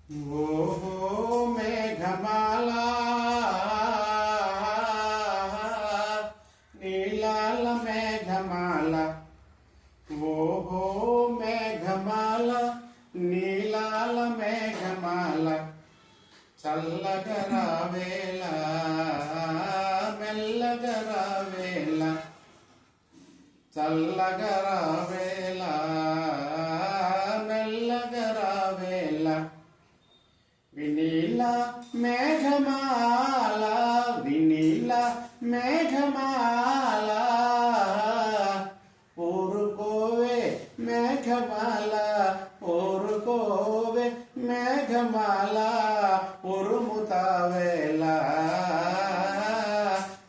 ఓహో మేఘమాల నీలాల మేఘమాల ఓహో మేఘమాల నీలాల మేఘమాల చల్లగరావేళ మెల్లగరావేళ చల్లగరావేళ మెల్లగరావేళ వినీల మేఘమాల వినీల మేఘమాల ఊరుకోవే మేఘమాల ఊరుకోవే మేఘమాల ఉరుముతావేళ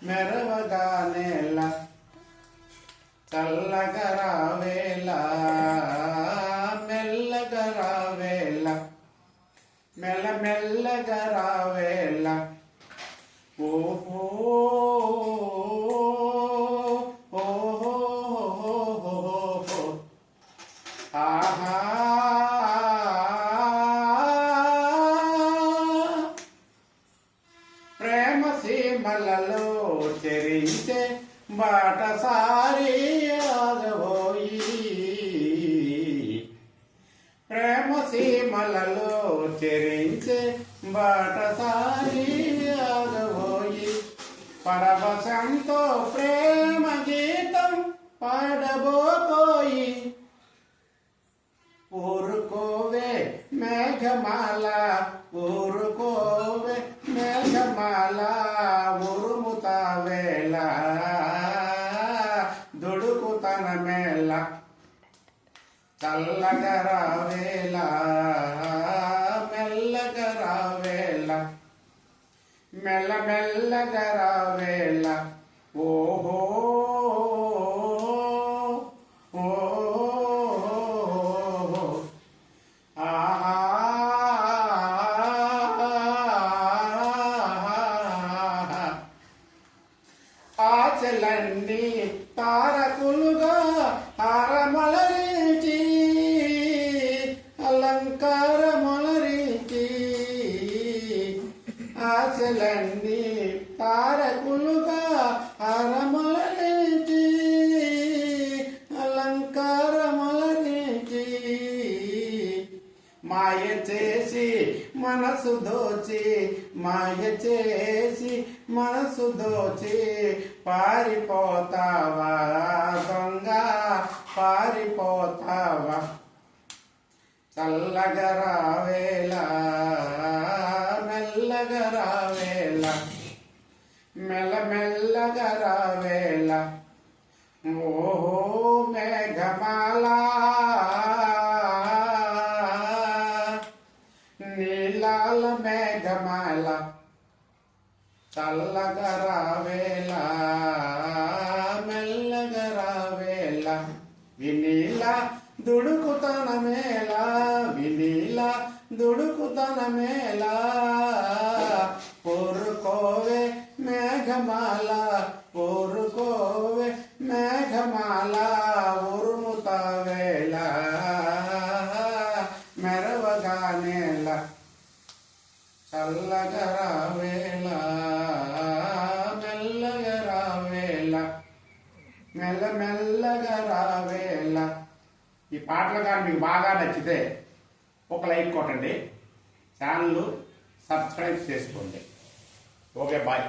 మెరవగానేల చల్లగరావేళ మెల్లగరావేళ మెల్లమెల్లగరావేళ ఓహో ఓహో ఆహా ప్రేమ సీమలలో చెరించే బాటసారి ఆగబోయి ప్రేమ సీమలలో చెరించే బాటసారి ఆగబోయి పరవశంతో ప్రేమ గీతం పాడబోతోయి ఊరుకోవే మేఘమాల ఊరుకోవే మేఘమాల ఉరుముతావేళ దుడుకుతన మేళ చల్లగరావేళ మెల్లగరావేళ మెల్లమెల్లగరావేళ ఓహో ఆచలన్నీ తారకులుగా హారమలరించి అలంకారమలరించి ఆచలన్నీ తారకులుగా హారమలరించి అలంకారమలరించి మాయ చేసి మనసు దోచి మాయ చేసి మనసు దోచి పారిపోతావా దొంగ పారిపోతావా చల్లగరావేళ మెల్లగరావేళ మెల్లమెల్లగరావేళ ఓహో మేఘమాల నీలాల మేఘమాల చల్లగరావేళ మెల్లగరావేళ వినీల దుడుకుతన మేళ వినీల దుడుకుతన మేళ ఊరుకోవే మేఘమాల ఊరుకోవే మేఘమాల ఉరుముతావేళ మెరవగానేల చల్లగరావేళ మెల్లగరావేళ మెల్లమెల్లగరావేళ ఈ పాటలు కానీ మీకు బాగా నచ్చితే ఒక లైక్ కొట్టండి, ఛానల్ సబ్స్క్రైబ్ చేసుకోండి. Okay, bye.